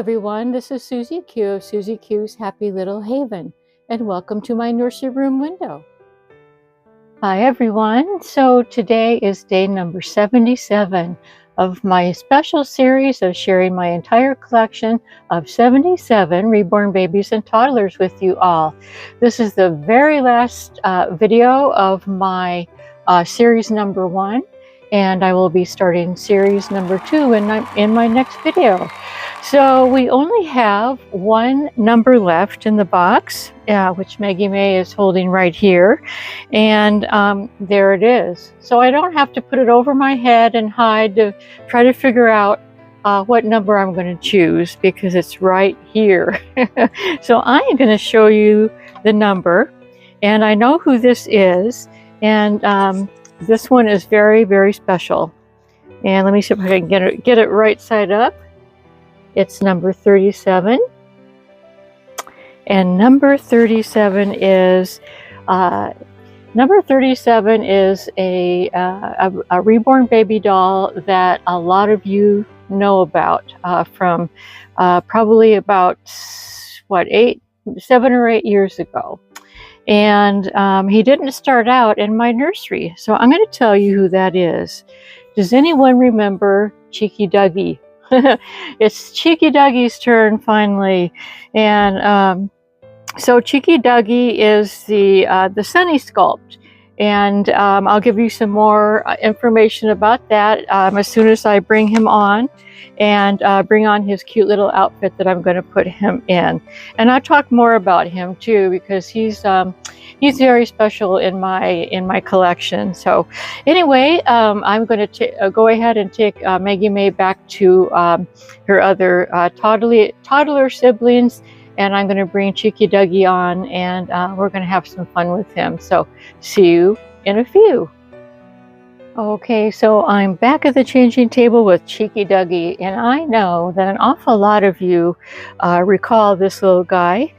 everyone, this is Susie Q of Susie Q's Happy Little Haven, and welcome to my nursery room window. Hi everyone, so today is day number 77 of my special series of sharing my entire collection of 77 reborn babies and toddlers with you all. This is the very last video of my series number 1, and I will be starting series number 2 in my next video. So we only have one number left in the box, which Maggie May is holding right here, and there it is. So I don't have to put it over my head and hide to try to figure out what number I'm going to choose, because it's right here. So I am going to show you the number, and I know who this is, and this one is very, very special. And let me see if I can get it right side up. It's number 37, and number 37 is a reborn baby doll that a lot of you know about from probably about 7 or 8 years ago. And he didn't start out in my nursery, so I'm going to tell you who that is. Does anyone remember Cheeky Douggee? It's Cheeky Douggee's turn finally, and so Cheeky Douggee is the Sunny Sculpt, and I'll give you some more information about that as soon as I bring him on and bring on his cute little outfit that I'm going to put him in. And I'll talk more about him too, because he's very special in my collection. So anyway, I'm going to go ahead and take Maggie May back to her other toddler siblings, and I'm going to bring Cheeky Douggee on, and we're going to have some fun with him. So see you in a few. Okay, so I'm back at the changing table with Cheeky Douggee, and I know that an awful lot of you recall this little guy.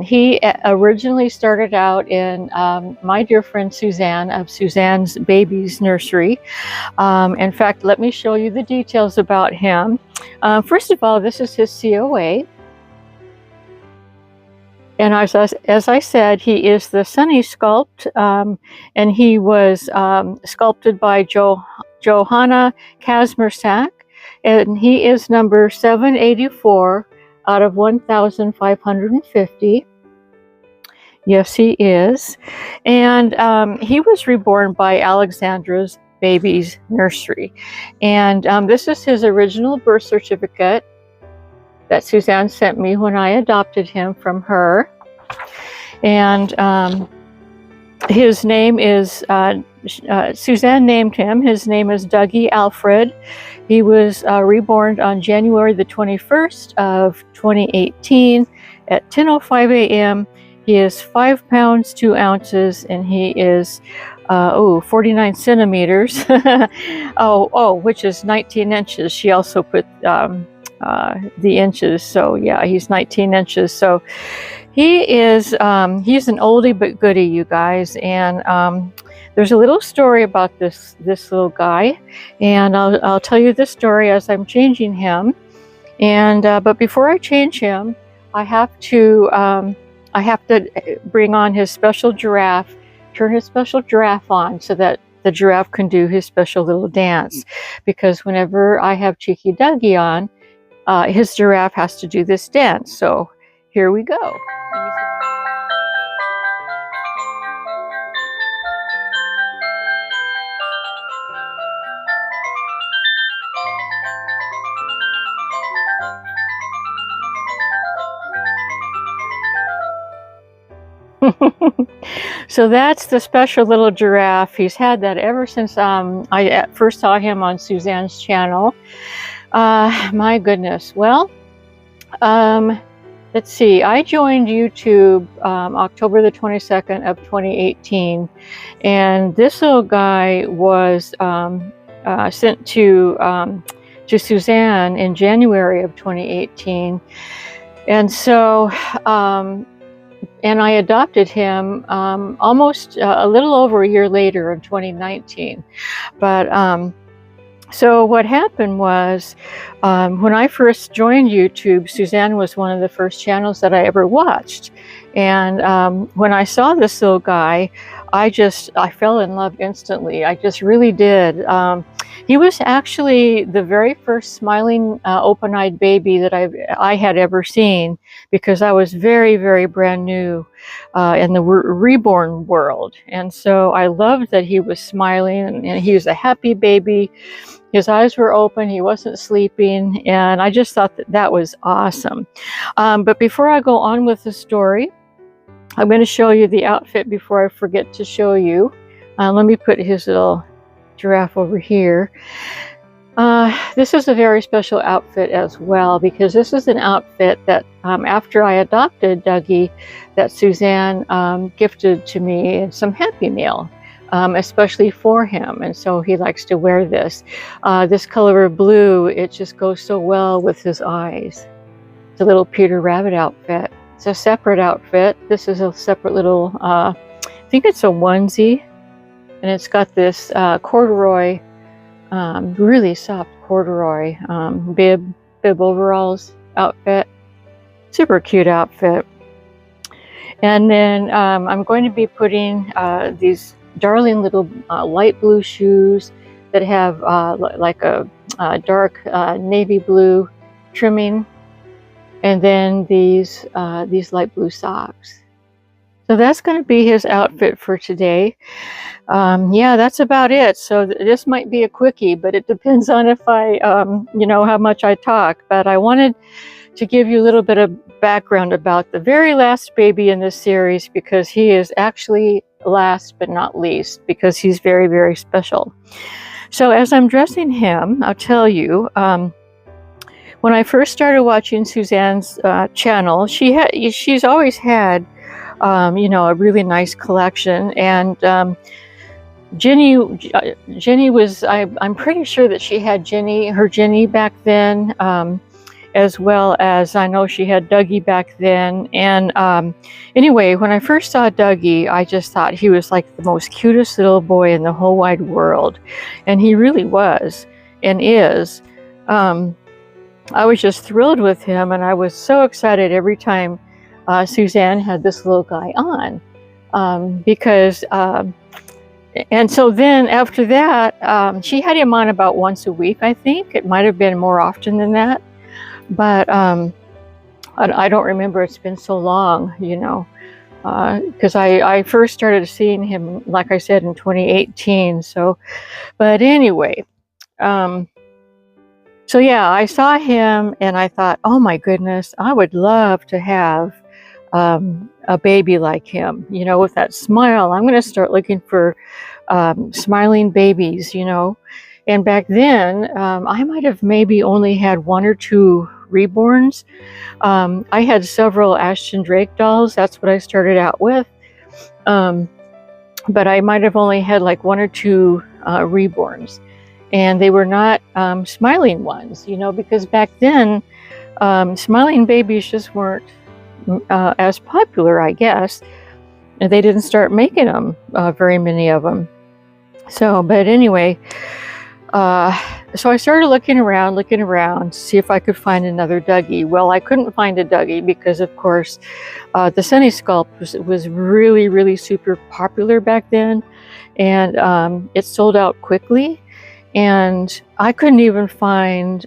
He originally started out in my dear friend Suzanne of Suzanne's Babies Nursery. In fact, let me show you the details about him. First of all, this is his COA. And as I said, he is the Sunny Sculpt, and he was sculpted by Johanna Kazmersak, and he is number 784 out of 1,550. Yes, he is. And he was reborn by Alexandra's Babies Nursery. And this is his original birth certificate that Suzanne sent me when I adopted him from her. And his name is, Suzanne named him, his name is Douggee Alfred. He was reborn on January the 21st of 2018 at 10:05 a.m. He is 5 pounds 2 ounces, and he is 49 centimeters. Which is 19 inches. She also put the inches, so yeah, he's 19 inches. So he is he's an oldie but goodie, you guys. And there's a little story about this little guy, and I'll tell you this story as I'm changing him. And but before I change him, I have to bring on his special giraffe, turn his special giraffe on, so that the giraffe can do his special little dance. Because whenever I have Cheeky Douggee on, his giraffe has to do this dance. So here we go. So that's the special little giraffe. He's had that ever since I first saw him on Suzanne's channel. My goodness. Well, let's see. I joined YouTube October the 22nd of 2018, and this little guy was sent to Suzanne in January of 2018, and so and I adopted him almost a little over a year later in 2019. But So what happened was, when I first joined YouTube, Suzanne was one of the first channels that I ever watched. And when I saw this little guy, I fell in love instantly. I just really did. He was actually the very first smiling, open-eyed baby that I had ever seen, because I was very, very brand new in the Reborn world. And so I loved that he was smiling, and he was a happy baby. His eyes were open, he wasn't sleeping, and I just thought that that was awesome. But before I go on with the story, I'm going to show you the outfit before I forget to show you. Let me put his little giraffe over here. This is a very special outfit as well, because this is an outfit that after I adopted Dougie, that Suzanne gifted to me in some Happy Meal. Especially for him, and so he likes to wear this. This color of blue, it just goes so well with his eyes. It's a little Peter Rabbit outfit. It's a separate outfit. This is a separate little, I think it's a onesie, and it's got this corduroy, really soft corduroy bib overalls outfit. Super cute outfit. And then I'm going to be putting these darling little light blue shoes that have like a dark navy blue trimming, and then these light blue socks. So that's going to be his outfit for today. Yeah, that's about it. So this might be a quickie, but it depends on if I, how much I talk. But I wanted to give you a little bit of background about the very last baby in this series, because he is actually last but not least, because he's very, very special. So as I'm dressing him, I'll tell you, when I first started watching Suzanne's channel, she's always had a really nice collection, and Jenny was, I'm pretty sure that she had her Jenny back then, as well as I know she had Dougie back then. And anyway, when I first saw Dougie, I just thought he was like the most cutest little boy in the whole wide world. And he really was and is. I was just thrilled with him, and I was so excited every time Suzanne had this little guy on, because and so then after that, she had him on about once a week, I think. It might have been more often than that. But I don't remember. It's been so long, because I first started seeing him, like I said, in 2018. So, but anyway, so yeah, I saw him and I thought, oh my goodness, I would love to have a baby like him, with that smile. I'm going to start looking for smiling babies, And back then, I might have maybe only had one or two Reborns. I had several Ashton Drake dolls. That's what I started out with. But I might have only had like one or two Reborns. And they were not smiling ones, because back then, smiling babies just weren't as popular, I guess. And they didn't start making them, very many of them. So, but anyway, so I started looking around to see if I could find another Dougie. Well, I couldn't find a Dougie because, of course, the Sunny Sculpt was really, really super popular back then, and it sold out quickly. And I couldn't even find,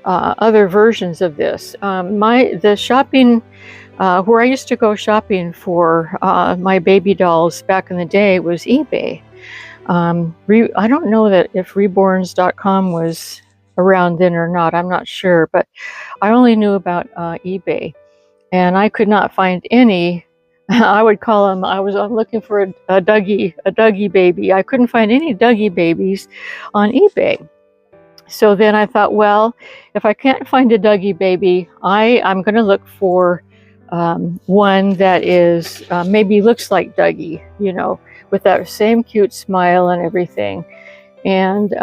other versions of this. The shopping, where I used to go shopping for my baby dolls back in the day was eBay. I don't know that if reborns.com was around then or not. I'm not sure, but I only knew about eBay, and I could not find any. I would call them. I'm looking for a Dougie baby. I couldn't find any Dougie babies on eBay. So then I thought, well, if I can't find a Dougie baby, I'm going to look for one that is maybe looks like Dougie, with that same cute smile and everything. And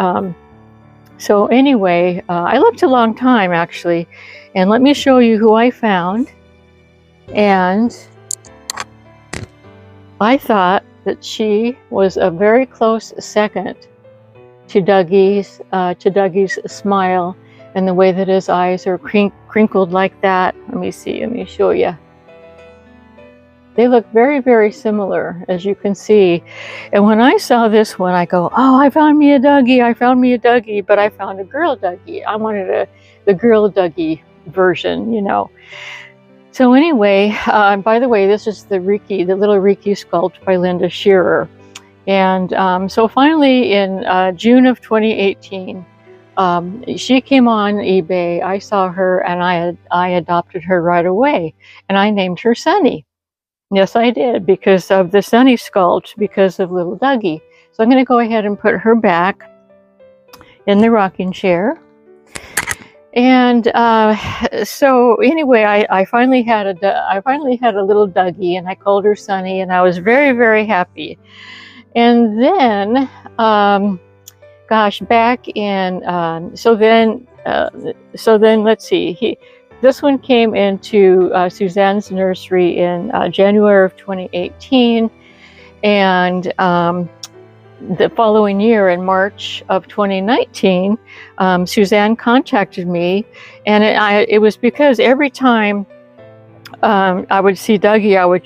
so anyway, I looked a long time actually, and let me show you who I found. And I thought that she was a very close second to Douggee's smile and the way that his eyes are crinkled like that. Let me see, let me show you. They look very, very similar, as you can see. And when I saw this one, I go, oh, I found me a Douggee, I found me a Douggee, but I found a girl Douggee. I wanted the girl Douggee version, you know. So anyway, by the way, this is the little Riki sculpt by Linda Shearer. And so finally in June of 2018, she came on eBay. I saw her and I adopted her right away, and I named her Sunny. Yes, I did, because of the Sunny sculpt, because of little Douggee. So I'm going to go ahead and put her back in the rocking chair. And so anyway, I finally had a little Douggee, and I called her Sunny, and I was very, very happy. And then, gosh, back in so then let's see. This one came into Suzanne's nursery in January of 2018, and the following year, in March of 2019, Suzanne contacted me, and it was because every time I would see Douggee, I was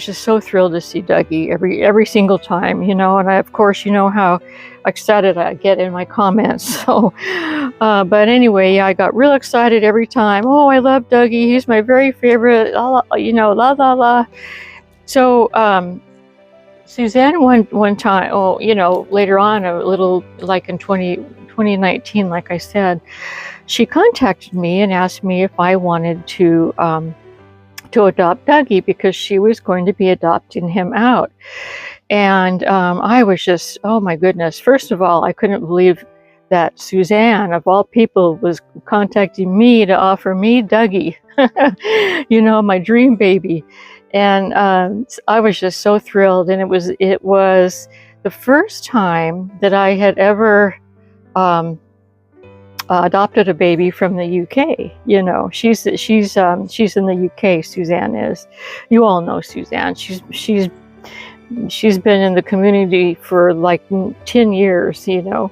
just so thrilled to see Douggee every single time, you know. And of course, you know how excited I get in my comments. So, but anyway, yeah, I got real excited every time. Oh, I love Douggee. He's my very favorite. You know, la la la. So, Suzanne one time, oh, you know, later on, a little like in 2019, like I said, she contacted me and asked me if I wanted to adopt Douggee, because she was going to be adopting him out. And I was just, oh my goodness. First of all, I couldn't believe that Suzanne, of all people, was contacting me to offer me Douggee, you know, my dream baby. And I was just so thrilled. And it was the first time that I had ever adopted a baby from the UK. You know, she's in the UK. Suzanne is. You all know Suzanne. She's been in the community for like 10 years. You know,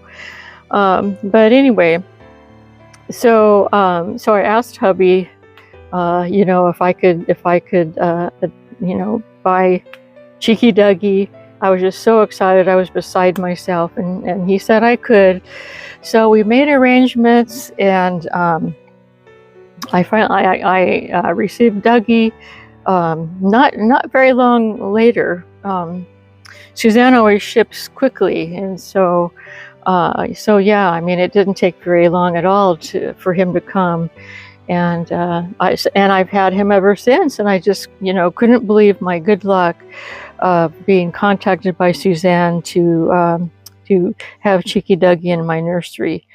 but anyway, so I asked hubby, you know, if I could, you know, buy Cheeky Douggee. I was just so excited. I was beside myself, and he said I could. So we made arrangements, and I received Douggee. Not very long later. Suzanne always ships quickly, and so yeah. I mean, it didn't take very long at all for him to come, and I've had him ever since. And I just, you know, couldn't believe my good luck being contacted by Suzanne to have Cheeky Douggee in my nursery.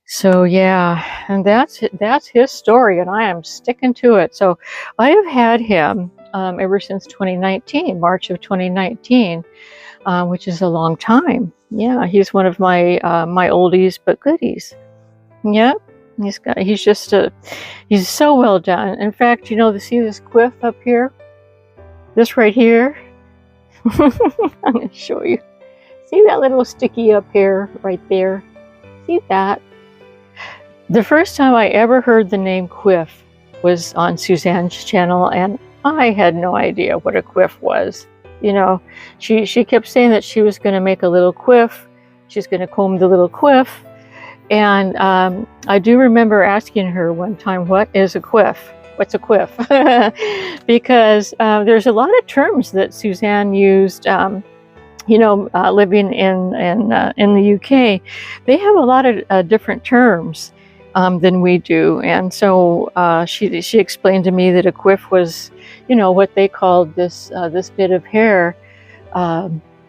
So yeah, and that's his story, and I am sticking to it. So I have had him ever since 2019, March of 2019, which is a long time. Yeah, he's one of my my oldies but goodies. Yep, he's so well done. In fact, you know, see this quiff up here, this right here. I'm going to show you. See that little sticky up here, right there? See that? The first time I ever heard the name quiff was on Suzanne's channel, and I had no idea what a quiff was. You know, she kept saying that she was going to make a little quiff. She's going to comb the little quiff. And I do remember asking her one time, what is a quiff? What's a quiff? Because there's a lot of terms that Suzanne used, you know, living in the UK. They have a lot of different terms than we do. And so she explained to me that a quiff was, you know, what they called this bit of hair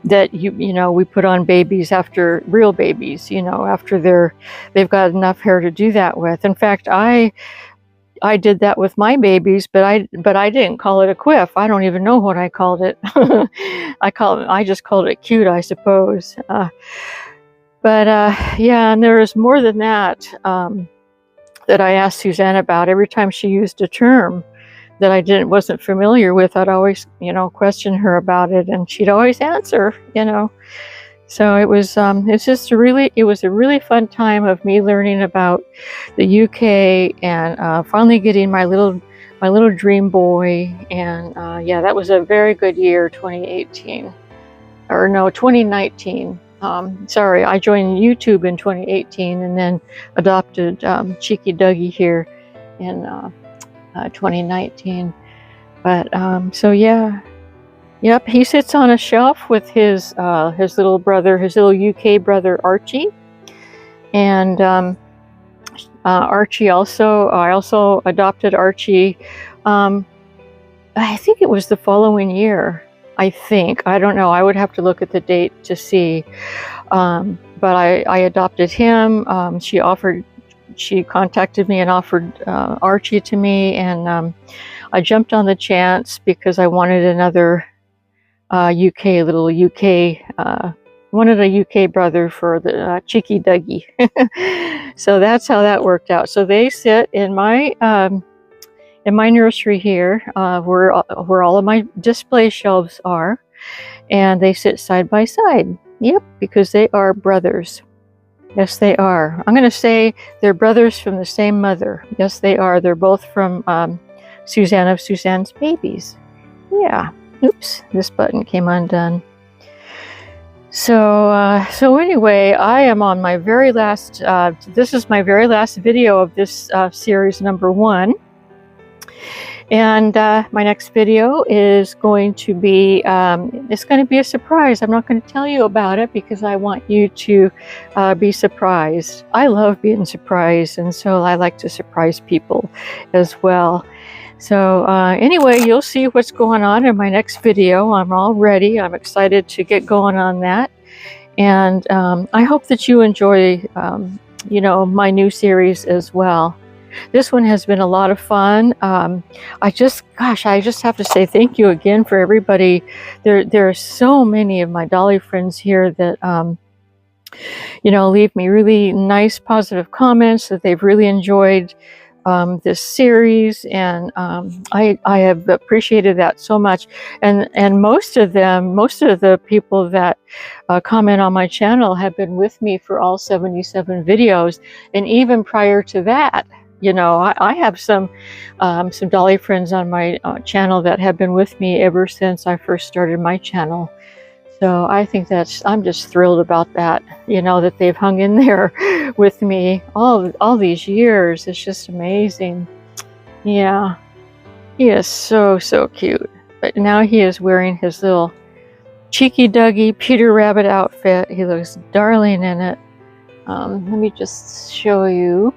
that you know, we put on babies, after real babies, you know, after they've got enough hair to do that with. In fact, I did that with my babies, but I didn't call it a quiff. I don't even know what I called it. I just called it cute, I suppose. But yeah, and there is more than that that I asked Suzanne about. Every time she used a term that I wasn't familiar with, I'd always, you know, question her about it, and she'd always answer, you know. So it was it was a really fun time of me learning about the UK and finally getting my little dream boy. And yeah, that was a very good year, 2018, or no, 2019. Sorry, I joined YouTube in 2018 and then adopted Cheeky Dougie here in 2019. But so yeah. Yep, he sits on a shelf with his little brother, his little UK brother Archie, and Archie also. I also adopted Archie. I think it was the following year. I think, I don't know. I would have to look at the date to see. But I adopted him. She contacted me and offered Archie to me, and I jumped on the chance because I wanted another. Wanted a UK brother for the Cheeky Dougie. So that's how that worked out. So they sit in my nursery here, where all of my display shelves are, and they sit side by side. Yep, because they are brothers. Yes, they are. I'm going to say they're brothers from the same mother. Yes, they are. They're both from Suzanne of Suzanne's Babies. Yeah. Oops, this button came undone. So anyway, I am on my very last, this is my very last video of this series number 1. And my next video is going to be, it's going to be a surprise. I'm not going to tell you about it because I want you to be surprised. I love being surprised, and so I like to surprise people as well. So anyway, you'll see what's going on in my next video. I'm all ready. I'm excited to get going on that. And I hope that you enjoy, you know, my new series as well. This one has been a lot of fun. I just have to say thank you again for everybody. There are so many of my dolly friends here that, you know, leave me really nice, positive comments that they've really enjoyed this series, and I have appreciated that so much. And most of the people that comment on my channel have been with me for all 77 videos, and even prior to that. You know, I have some dolly friends on my channel that have been with me ever since I first started my channel. So I think I'm just thrilled about that, you know, that they've hung in there with me all these years. It's just amazing. Yeah, he is so cute. But now he is wearing his little Cheeky Dougie Peter Rabbit outfit. He looks darling in it. Let me just show you.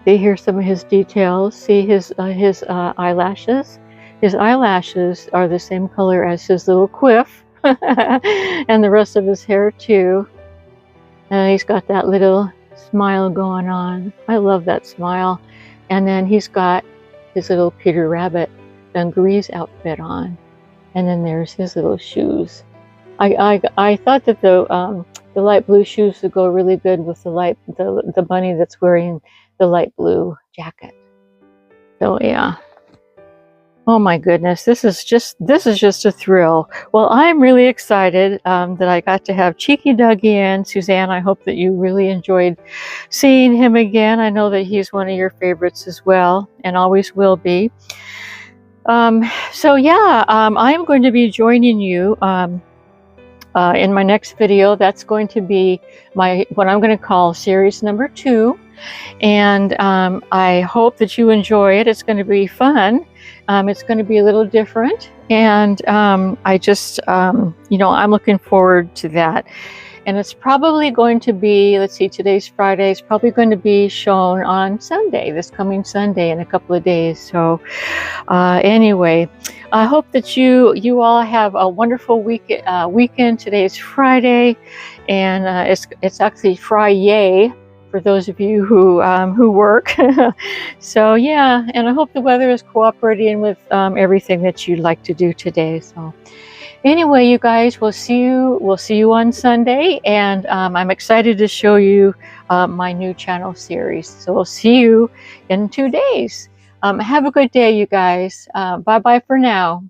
See here some of his details. See his eyelashes. His eyelashes are the same color as his little quiff, and the rest of his hair too. And he's got that little smile going on. I love that smile. And then he's got his little Peter Rabbit dungarees outfit on. And then there's his little shoes. I thought that the light blue shoes would go really good with the bunny that's wearing the light blue jacket. So yeah. Oh my goodness, this is just a thrill. Well, I'm really excited that I got to have Cheeky Dougie in. Suzanne, I hope that you really enjoyed seeing him again. I know that he's one of your favorites as well, and always will be. So yeah, I'm going to be joining you in my next video. That's going to be what I'm going to call series number 2. And I hope that you enjoy it. It's going to be fun. It's going to be a little different, and I just, you know, I'm looking forward to that. And it's probably going to be, let's see, today's Friday. It's probably going to be shown on Sunday, this coming Sunday, in a couple of days. So anyway, I hope that you all have a wonderful weekend. Today's Friday, and it's actually Friday for those of you who work. So yeah, and I hope the weather is cooperating with everything that you'd like to do today. So anyway, you guys, we'll see you on Sunday, and I'm excited to show you my new channel series. So we'll see you in 2 days. Have a good day, you guys. Bye bye for now.